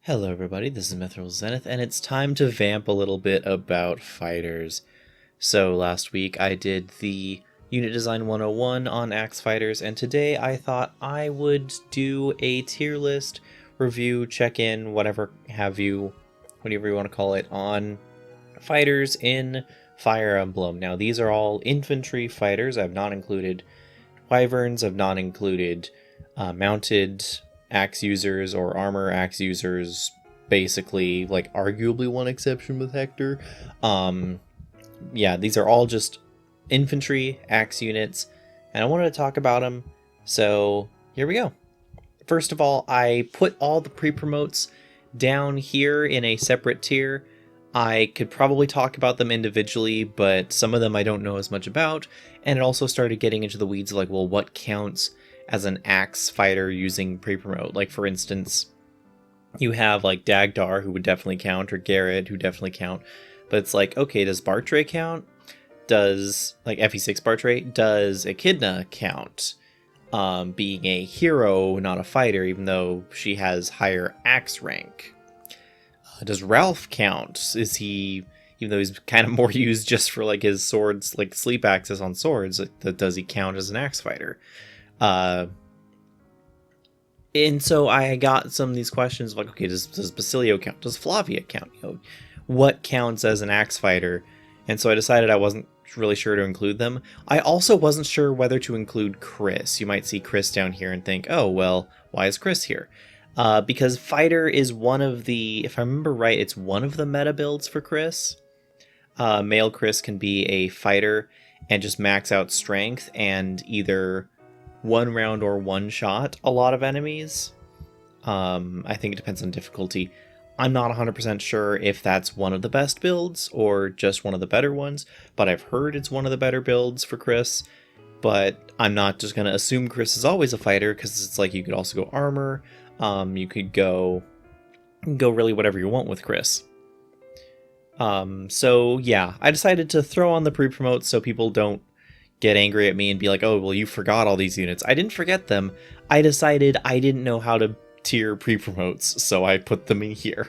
Hello everybody, this is Mithril Zenith, and it's time to vamp a little bit about fighters. So last week I did the Unit Design 101 on Axe Fighters, and today I thought I would do a tier list review, check-in, whatever have you, whatever you want to call it, on fighters in Fire Emblem. Now these are all infantry fighters. I've not included wyverns, I've not included mounted axe users or armor axe users, basically, like arguably one exception with Hector. Yeah, these are all just infantry axe units, and I wanted to talk about them, so here we go. First of all, I put all the pre-promotes down here in a separate tier. I could probably talk about them individually, but some of them I don't know as much about, and it also started getting into the weeds of like, well, what counts as an axe fighter using pre-promote? Like, for instance, you have like Dagdar, who would definitely count, or Garrett, who definitely count, but it's like, okay, does Bartray count? Does, like, FE6 Bartray, does Echidna count? Being a hero, not a fighter, even though she has higher axe rank. Does Ralph count? Is he, even though he's kind of more used just for like his swords, like sleep axes on swords, does he count as an axe fighter? And so I got some of these questions like, okay, does Basilio count? Does Flavia count? You know, what counts as an axe fighter? And so I decided I wasn't really sure to include them. I also wasn't sure whether to include Chris. You might see Chris down here and think, oh, well, why is Chris here? Because fighter is one of the, if I remember right, it's one of the meta builds for Chris. Male Chris can be a fighter and just max out strength and either one round or one shot a lot of enemies. I think it depends on difficulty. I'm not 100% sure if that's one of the best builds or just one of the better ones, but I've heard it's one of the better builds for Chris. But I'm not just going to assume Chris is always a fighter, because it's like you could also go armor. You could go really whatever you want with Chris. So yeah, I decided to throw on the pre-promotes so people don't get angry at me and be like, oh, well, you forgot all these units. I didn't forget them. I decided I didn't know how to tier pre-promotes, so I put them in here.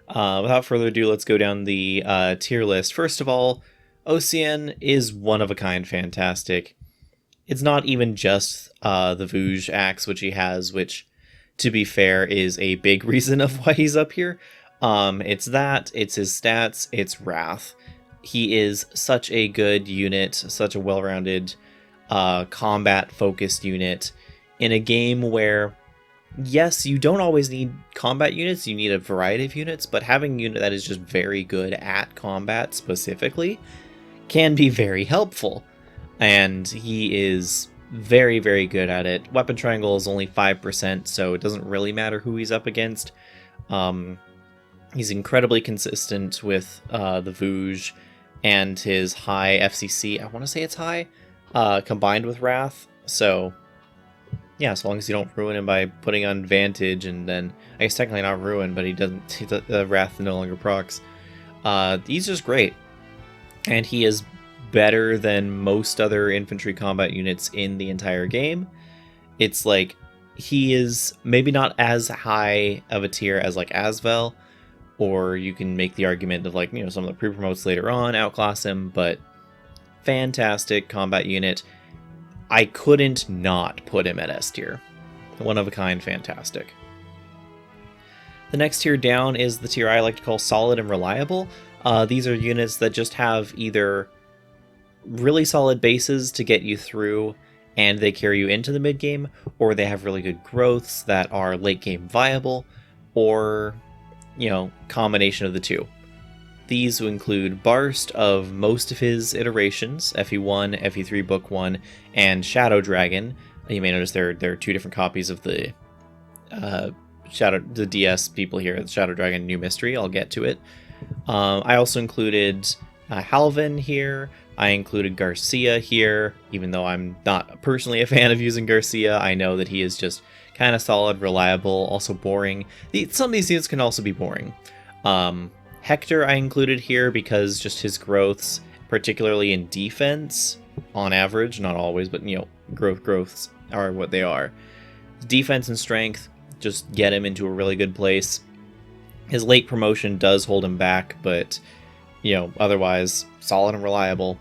Without further ado, let's go down the tier list. First of all, Ocean is one-of-a-kind fantastic. It's not even just the Vouge axe, which he has, which, to be fair, is a big reason of why he's up here. It's that, it's his stats, it's Wrath. He is such a good unit, such a well-rounded, combat-focused unit in a game where, yes, you don't always need combat units, you need a variety of units, but having a unit that is just very good at combat specifically can be very helpful. And he is very, very good at it. Weapon triangle is only 5%, so it doesn't really matter who he's up against. He's incredibly consistent with the Vouge and his high FCC. I want to say it's high, combined with Wrath. So yeah, as long as you don't ruin him by putting on Vantage, and then I guess technically not ruin, but he doesn't. The Wrath no longer procs. He's just great, and he is better than most other infantry combat units in the entire game. It's like he is maybe not as high of a tier as like Asvel, or you can make the argument of like, you know, some of the pre-promotes later on outclass him, but fantastic combat unit. I couldn't not put him at S tier. One of a kind, fantastic. The next tier down is the tier I like to call solid and reliable. These are units that just have either really solid bases to get you through and they carry you into the mid game, or they have really good growths that are late game viable, or, you know, combination of the two. These include Barst of most of his iterations, FE1, FE3 Book 1, and Shadow Dragon. You may notice there are two different copies of the the DS people here, the Shadow Dragon New Mystery. I'll get to it. I also included Halvin here. I included Garcia here, even though I'm not personally a fan of using Garcia. I know that he is just kind of solid, reliable, also boring. Some of these units can also be boring. Hector I included here because just his growths, particularly in defense, on average, not always, but, you know, growths are what they are. Defense and strength, just get him into a really good place. His late promotion does hold him back, but, otherwise, solid and reliable.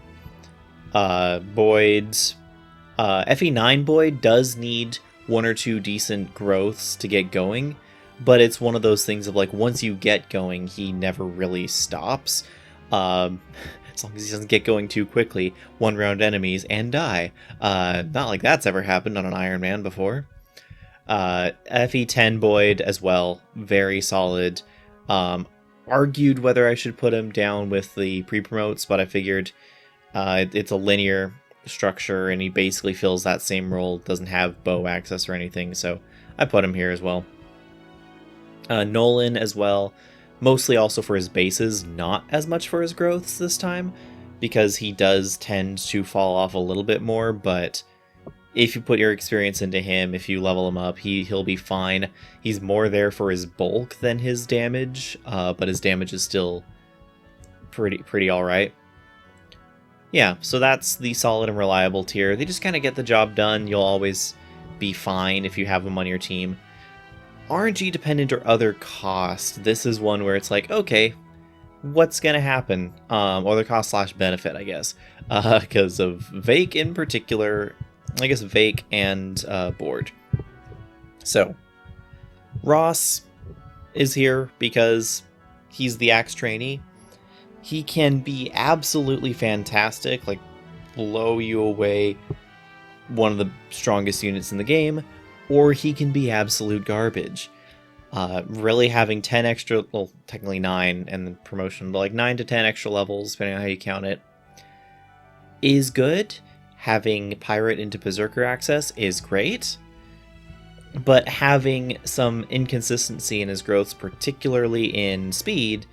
Boyd, FE9 Boyd does need 1 or 2 decent growths to get going, but it's one of those things of, like, once you get going, he never really stops. As long as he doesn't get going too quickly, 1-round enemies and die. Not like that's ever happened on an Iron Man before. FE10 Boyd as well, very solid. Argued whether I should put him down with the pre-promotes, but I figured it's a linear structure and he basically fills that same role, doesn't have bow access or anything, so I put him here as well. Nolan as well, mostly also for his bases, not as much for his growths this time, because he does tend to fall off a little bit more, but if you put your experience into him, if you level him up, he'll be fine. He's more there for his bulk than his damage, but his damage is still pretty alright. Yeah, so that's the solid and reliable tier. They just kind of get the job done. You'll always be fine if you have them on your team. RNG dependent or other cost. This is one where it's like, okay, what's gonna happen? Other cost / benefit, I guess. Because of Vake in particular, I guess Vake and Board. So, Ross is here because he's the Axe trainee. He can be absolutely fantastic, like blow you away, one of the strongest units in the game, or he can be absolute garbage. Really having 10 extra, well, technically 9 and the promotion, but like 9 to 10 extra levels, depending on how you count it, is good. Having Pirate into Berserker access is great. But having some inconsistency in his growths, particularly in speed,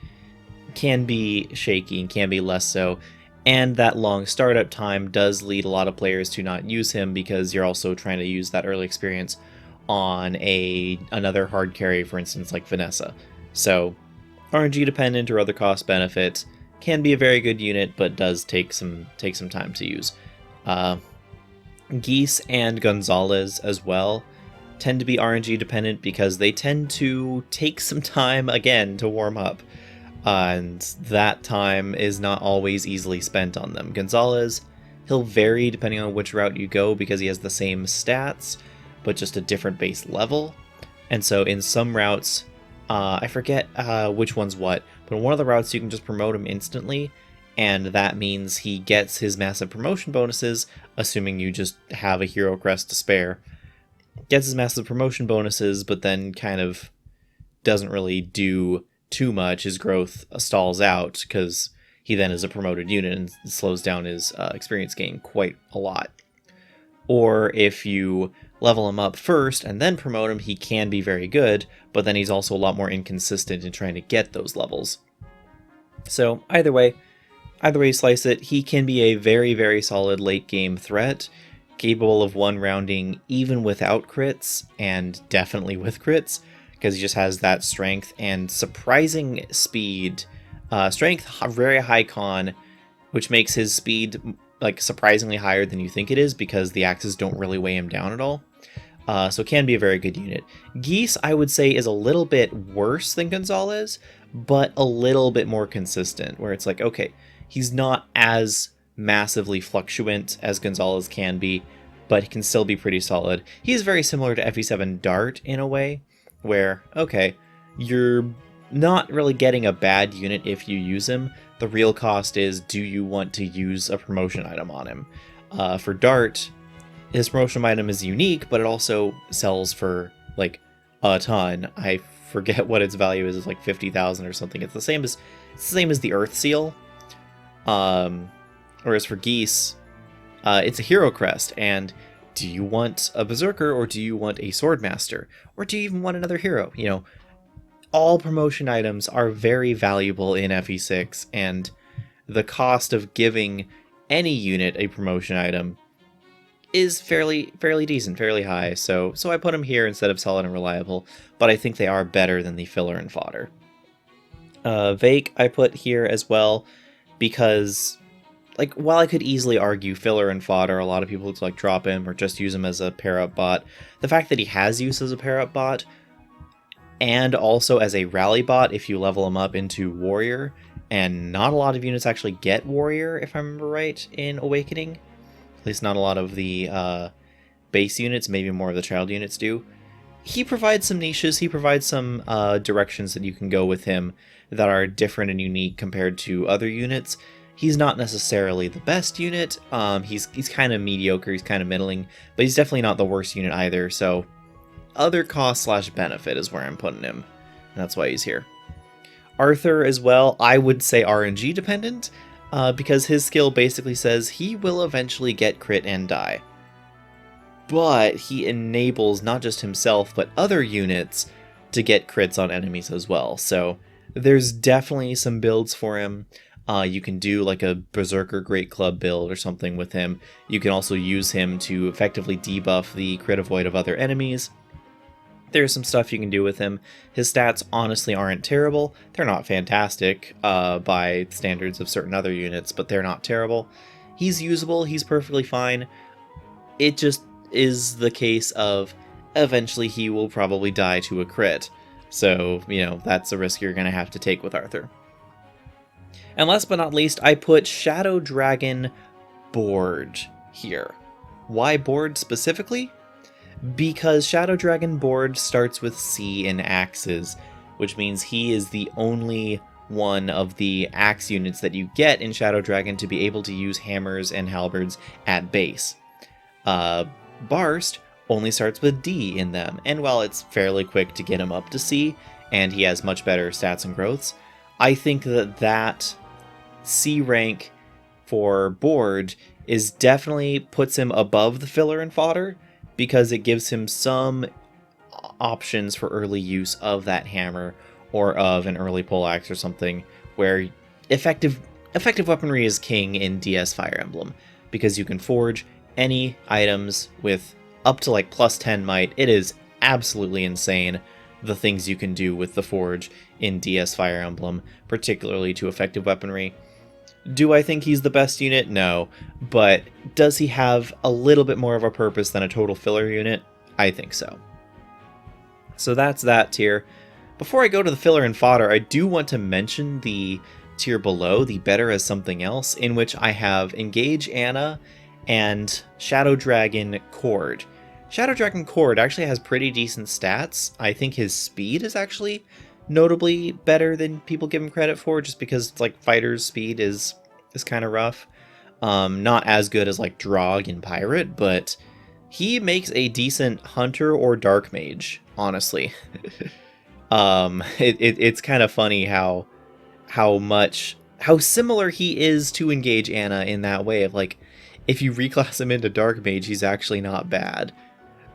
can be shaky and can be less so. And that long startup time does lead a lot of players to not use him because you're also trying to use that early experience on another hard carry, for instance, like Vanessa. So RNG dependent or other cost benefit can be a very good unit, but does take some time to use. Geese and Gonzalez as well tend to be RNG dependent because they tend to take some time again to warm up. And that time is not always easily spent on them. Gonzalez, he'll vary depending on which route you go because he has the same stats, but just a different base level. And so in some routes, I forget which one's what, but in one of the routes you can just promote him instantly, and that means he gets his massive promotion bonuses, assuming you just have a hero crest to spare. Gets his massive promotion bonuses, but then kind of doesn't really do too much. His growth stalls out because he then is a promoted unit and slows down his experience gain quite a lot. Or if you level him up first and then promote him, he can be very good, but then he's also a lot more inconsistent in trying to get those levels. So either way you slice it, he can be a very, very solid late game threat, capable of one rounding even without crits, and definitely with crits, because he just has that strength and surprising speed. Strength, very high con, which makes his speed like surprisingly higher than you think it is because the axes don't really weigh him down at all. So can be a very good unit. Geese, I would say, is a little bit worse than Gonzalez, but a little bit more consistent, where it's like, okay, he's not as massively fluctuant as Gonzalez can be, but he can still be pretty solid. He's very similar to FE7 Dart in a way, where, okay, you're not really getting a bad unit if you use him. The real cost is, do you want to use a promotion item on him? For Dart, his promotion item is unique, but it also sells for, like, a ton. I forget what its value is. It's like 50,000 or something. It's the same as the Earth Seal. Whereas for Geese, it's a hero crest, and do you want a Berserker, or do you want a Swordmaster? Or do you even want another hero? You know, all promotion items are very valuable in FE6, and the cost of giving any unit a promotion item is fairly decent, fairly high. So I put them here instead of solid and reliable, but I think they are better than the filler and fodder. Vake I put here as well, because, like, while I could easily argue filler and fodder, a lot of people would like drop him or just use him as a pair-up bot. The fact that he has use as a pair-up bot and also as a rally bot if you level him up into warrior, and not a lot of units actually get warrior, if I remember right, in Awakening. At least not a lot of the base units, maybe more of the child units do. He provides some niches, he provides some directions that you can go with him that are different and unique compared to other units. He's not necessarily the best unit, he's kind of mediocre, he's kind of middling, but he's definitely not the worst unit either, so other cost slash benefit is where I'm putting him, and that's why he's here. Arthur as well, I would say RNG dependent, because his skill basically says he will eventually get crit and die. But he enables not just himself, but other units to get crits on enemies as well. So there's definitely some builds for him. You can do like a Berserker Great Club build or something with him. You can also use him to effectively debuff the crit avoid of other enemies. There's some stuff you can do with him. His stats honestly aren't terrible. They're not fantastic by standards of certain other units, but they're not terrible. He's usable, he's perfectly fine. It just is the case of eventually he will probably die to a crit. So, you know, that's a risk you're going to have to take with Arthur. And last but not least, I put Shadow Dragon Board here. Why Board specifically? Because Shadow Dragon Board starts with C in axes, which means he is the only one of the axe units that you get in Shadow Dragon to be able to use hammers and halberds at base. Barst only starts with D in them, and while it's fairly quick to get him up to C, and he has much better stats and growths, I think that C rank for Board is definitely puts him above the filler and fodder, because it gives him some options for early use of that hammer, or of an early poleaxe or something, where effective weaponry is king in DS Fire Emblem, because you can forge any items with up to like plus 10 might. It is absolutely insane the things you can do with the forge in DS Fire Emblem, particularly to effective weaponry. Do I think he's the best unit? No. But does he have a little bit more of a purpose than a total filler unit? I think so. So that's that tier. Before I go to the filler and fodder, I do want to mention the tier below, the better as something else, in which I have Engage Anna and Shadow Dragon Cord. Shadow Dragon Cord actually has pretty decent stats. I think his speed is actually notably better than people give him credit for, just because like fighter's speed is kind of rough. Not as good as like Drog in Pirate, but he makes a decent hunter or dark mage, honestly. It's kind of funny how similar he is to Engage Anna in that way of like, if you reclass him into dark mage, he's actually not bad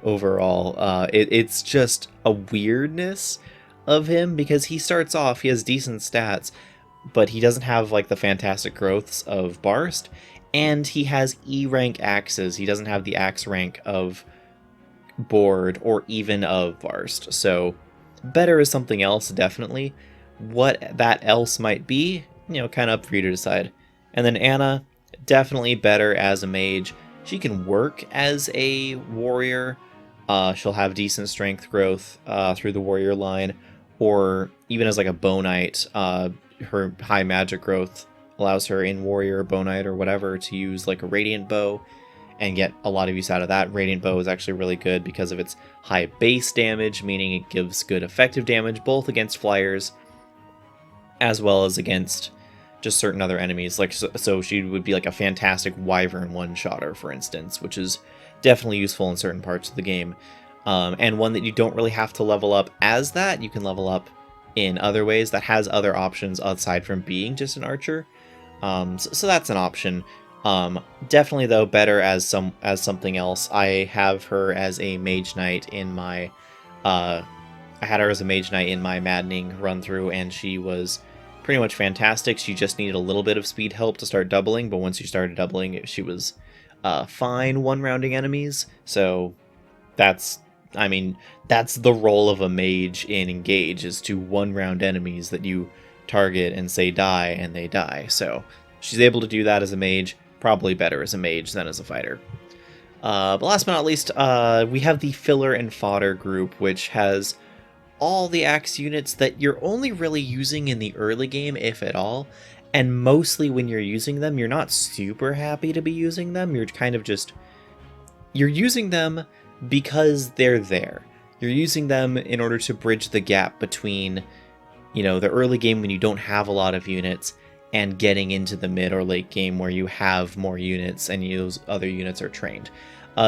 overall. It's just a weirdness of him, because he starts off, he has decent stats, but he doesn't have like the fantastic growths of Barst, and he has E rank axes. He doesn't have the axe rank of Board or even of Barst. So better is something else, definitely. What that else might be, you know, kind of up for you to decide. And then Anna, definitely better as a mage. She can work as a warrior. She'll have decent strength growth through the warrior line, or even as like a bow knight. Her high magic growth allows her in warrior, bow knight, or whatever to use like a radiant bow and get a lot of use out of that. Radiant bow is actually really good because of its high base damage, meaning it gives good effective damage both against flyers as well as against just certain other enemies. Like so she would be like a fantastic wyvern one-shotter, for instance, which is definitely useful in certain parts of the game. And one that you don't really have to level up as that. You can level up in other ways, that has other options aside from being just an archer. So that's an option. Definitely though better as something else. I have her as a mage knight in my I had her as a mage knight in my maddening run through, and she was pretty much fantastic. She just needed a little bit of speed help to start doubling, but once she started doubling, she was fine one-rounding enemies. So that's the role of a mage in Engage, is to one-round enemies that you target and say die, and they die. So she's able to do that as a mage, probably better as a mage than as a fighter. But last but not least, we have the filler and fodder group, which has all the axe units that you're only really using in the early game, if at all. And mostly when you're using them, you're not super happy to be using them. You're kind of just... You're using them because they're there. You're using them in order to bridge the gap between, you know, the early game when you don't have a lot of units and getting into the mid or late game where you have more units and those other units are trained.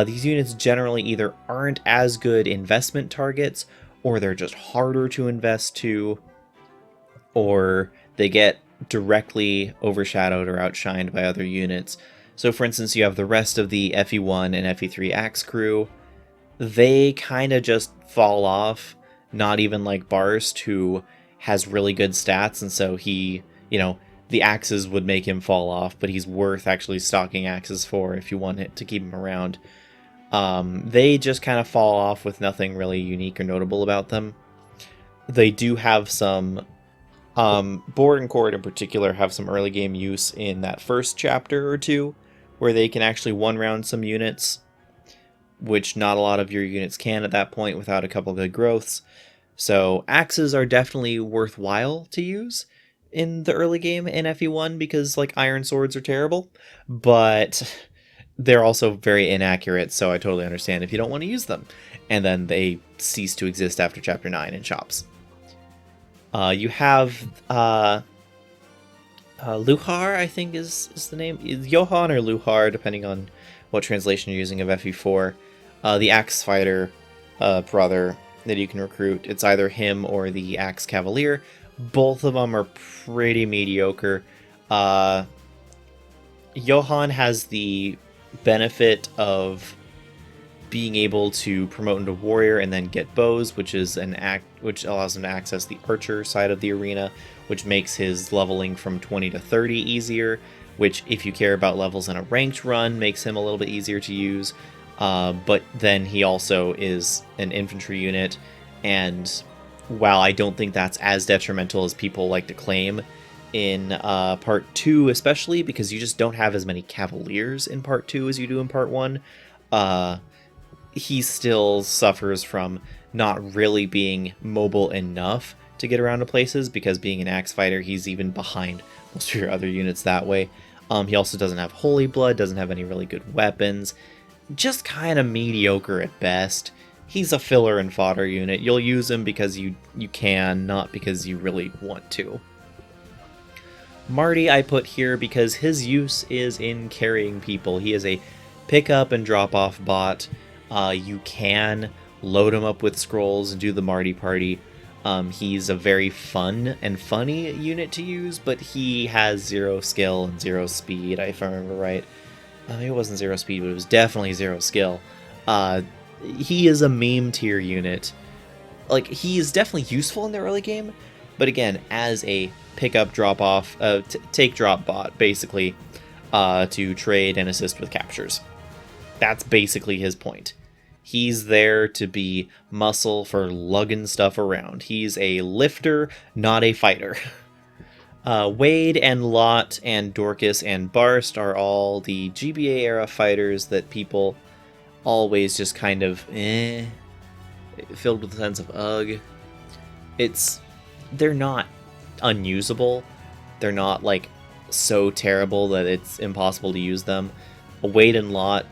These units generally either aren't as good investment targets, or they're just harder to invest to, or they get directly overshadowed or outshined by other units. So for instance, you have the rest of the FE1 and FE3 Axe crew. They kind of just fall off, not even like Barst, who has really good stats, and so he, you know, the axes would make him fall off, but he's worth actually stocking axes for if you want it to keep him around. They just kind of fall off with nothing really unique or notable about them. They do have some, Boar and Cord in particular have some early game use in that first chapter or two, where they can actually one-round some units, which not a lot of your units can at that point without a couple good growths. So axes are definitely worthwhile to use in the early game in FE1 because like iron swords are terrible, but they're also very inaccurate, so I totally understand if you don't want to use them. And then they cease to exist after Chapter 9 in shops. You have Luhar, I think is the name. Johan or Luhar, depending on what translation you're using of FE4. The Axe Fighter brother that you can recruit. It's either him or the Axe Cavalier. Both of them are pretty mediocre. Johan has the benefit of being able to promote into warrior and then get bows, which is which allows him to access the archer side of the arena, which makes his leveling from 20 to 30 easier, which if you care about levels in a ranked run makes him a little bit easier to use. But then he also is an infantry unit, and while I don't think that's as detrimental as people like to claim in Part 2, especially because you just don't have as many Cavaliers in Part 2 as you do in Part 1, he still suffers from not really being mobile enough to get around to places, because being an axe fighter, he's even behind most of your other units that way. He also doesn't have Holy Blood, doesn't have any really good weapons, just kind of mediocre at best. He's a filler and fodder unit. You'll use him because you can, not because you really want to. Marty I put here because his use is in carrying people. He is a pick up and drop off bot. You can load him up with scrolls and do the Marty party. He's a very fun and funny unit to use, but he has 0 skill and 0 speed, if I remember right. Maybe it wasn't 0 speed, but it was definitely 0 skill. He is a meme tier unit. Like, he is definitely useful in the early game, but again, as a pick-up, drop-off, take-drop bot, basically, to trade and assist with captures. That's basically his point. He's there to be muscle for lugging stuff around. He's a lifter, not a fighter. Wade and Lot and Dorcas and Barst are all the GBA-era fighters that people always just kind of filled with a sense of ugh. They're not unusable. They're not like so terrible that it's impossible to use them. Wade and Lot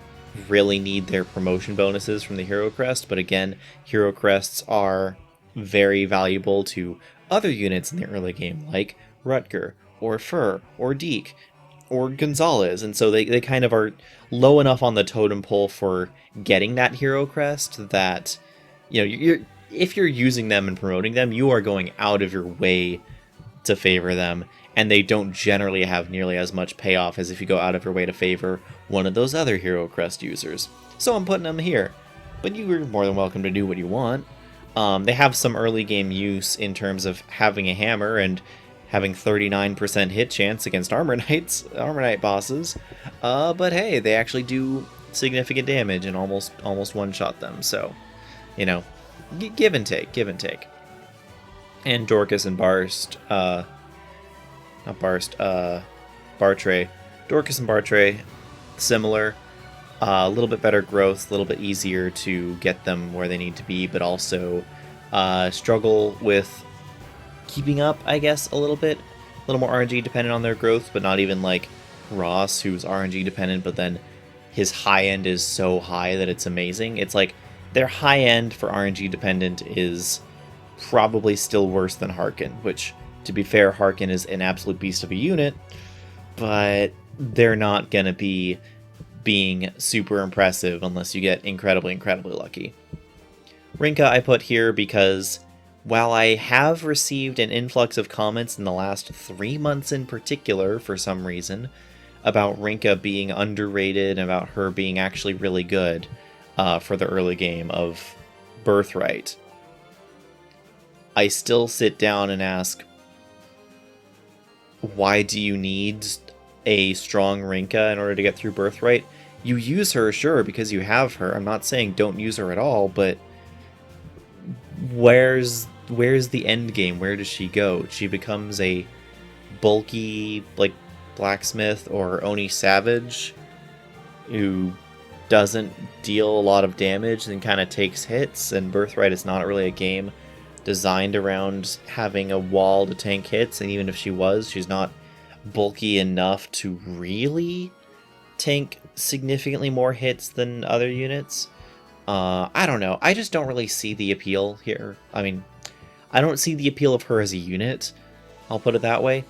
really need their promotion bonuses from the Hero Crest, but again, Hero Crests are very valuable to other units in the early game, like Rutger, or Fur, or Deke, or Gonzalez, and so they kind of are low enough on the totem pole for getting that Hero Crest that, you know, if you're using them and promoting them, you are going out of your way to favor them, and they don't generally have nearly as much payoff as if you go out of your way to favor one of those other Hero Crest users. So I'm putting them here, but you are more than welcome to do what you want. They have some early game use in terms of having a hammer and having 39% hit chance against Armor Knight bosses, but hey, they actually do significant damage and almost one-shot them, so, you know, give and take. And Dorcas and Barst, Bartray. Dorcas and Bartray, similar, a little bit better growth, a little bit easier to get them where they need to be, but also struggle with keeping up, I guess, a little bit. A little more RNG dependent on their growth, but not even like Ross, who's RNG dependent, but then his high end is so high that it's amazing. It's like their high end for RNG dependent is probably still worse than Harkin, which, to be fair, Harkin is an absolute beast of a unit, but they're not going to be being super impressive unless you get incredibly, incredibly lucky. Rinka I put here because while I have received an influx of comments in the last 3 months in particular, for some reason, about Rinka being underrated and about her being actually really good for the early game of Birthright, I still sit down and ask, why do you need a strong Rinka in order to get through Birthright? You use her, sure, because you have her. I'm not saying don't use her at all, but where's the end game? Where does she go? She becomes a bulky, like, blacksmith or Oni Savage who doesn't deal a lot of damage and kind of takes hits, and Birthright is not really a game designed around having a wall to tank hits, and even if she was, she's not bulky enough to really tank significantly more hits than other units. I don't know. I just don't really see the appeal here. I mean, I don't see the appeal of her as a unit. I'll put it that way.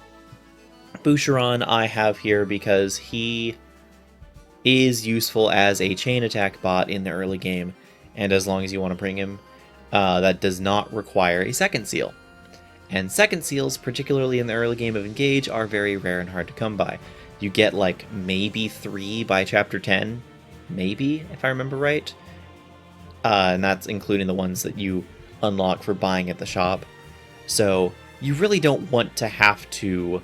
Boucheron I have here because he is useful as a chain attack bot in the early game, and as long as you want to bring him, that does not require a second seal. And second seals, particularly in the early game of Engage, are very rare and hard to come by. You get like maybe 3 by chapter 10, maybe, if I remember right. And that's including the ones that you unlock for buying at the shop. So you really don't want to have to...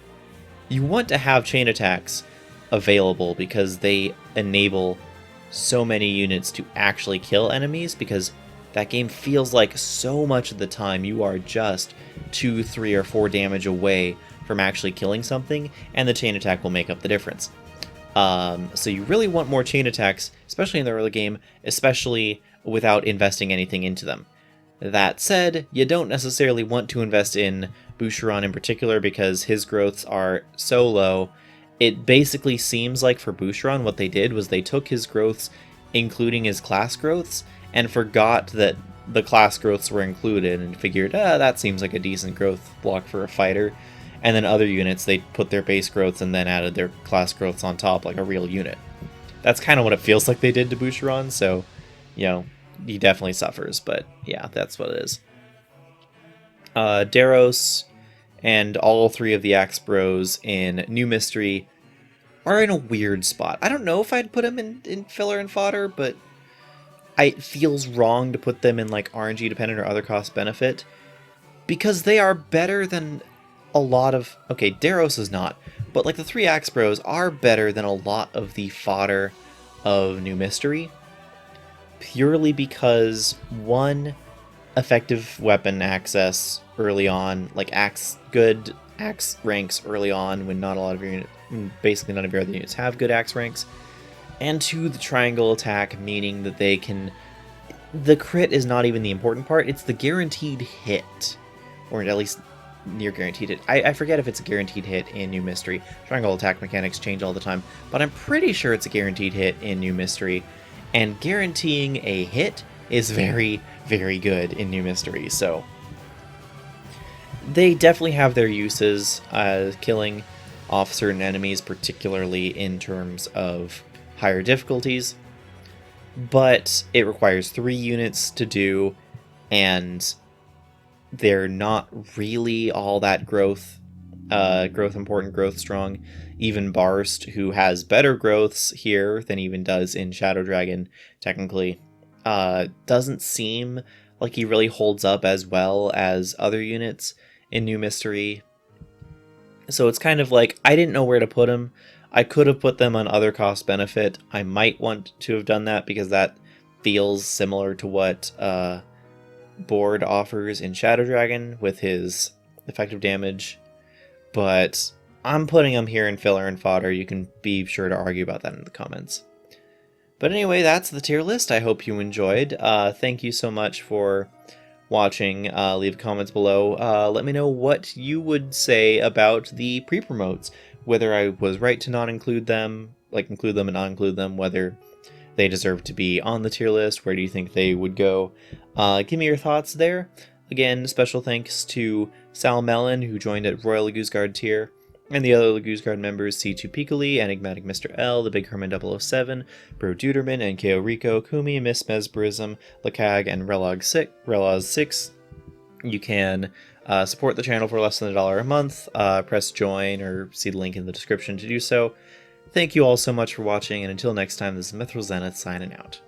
You want to have chain attacks available because they enable so many units to actually kill enemies, because that game feels like so much of the time you are just 2, 3, or 4 damage away from actually killing something, and the chain attack will make up the difference. So you really want more chain attacks, especially in the early game, especially without investing anything into them. That said, you don't necessarily want to invest in Boucheron in particular because his growths are so low. It basically seems like for Boucheron what they did was they took his growths, including his class growths, and forgot that the class growths were included and figured, that seems like a decent growth block for a fighter. And then other units, they put their base growths and then added their class growths on top like a real unit. That's kind of what it feels like they did to Boucheron, so, you know, he definitely suffers, but yeah, that's what it is. Daros and all 3 of the Axe Bros in New Mystery are in a weird spot. I don't know if I'd put them in filler and fodder, but it feels wrong to put them in like RNG dependent or other cost benefit, because they are better than a lot of... Okay, Daros is not, but like the 3 Axe Bros are better than a lot of the fodder of New Mystery, purely because, one, effective weapon access early on, like good axe ranks early on when not a lot of your basically none of your other units have good axe ranks, and 2, the triangle attack, meaning that they can... The crit is not even the important part, it's the guaranteed hit, or at least near guaranteed hit. I forget if it's a guaranteed hit in New Mystery. Triangle attack mechanics change all the time, but I'm pretty sure it's a guaranteed hit in New Mystery, and guaranteeing a hit is very, very good in New Mystery, so they definitely have their uses, killing off certain enemies, particularly in terms of higher difficulties, but it requires 3 units to do, and they're not really all that growth important, growth strong. Even Barst, who has better growths here than even does in Shadow Dragon, technically, doesn't seem like he really holds up as well as other units in New Mystery. So it's kind of like, I didn't know where to put him. I could have put them on other cost benefit. I might want to have done that because that feels similar to what Board offers in Shadow Dragon with his effective damage. But I'm putting him here in filler and fodder. You can be sure to argue about that in the comments. But anyway, that's the tier list. I hope you enjoyed. Thank you so much for watching. Leave comments below. Let me know what you would say about the pre-promotes, whether I was right to not include them, like include them and not include them, whether they deserve to be on the tier list, where do you think they would go? Give me your thoughts there. Again, special thanks to Sal Mellon, who joined at Royal LaguzGuard tier, and the other LaguzGuard members C2 Piccoli, Enigmatic Mr. L, The Big Herman 007, Bro Duderman, and KO Rico, Kumi, Miss Mesmerism, Lacag, and Relaz6. You can support the channel for less than $1 a month. Press join or see the link in the description to do so. Thank you all so much for watching, and until next time, this is Mithril Zenith signing out.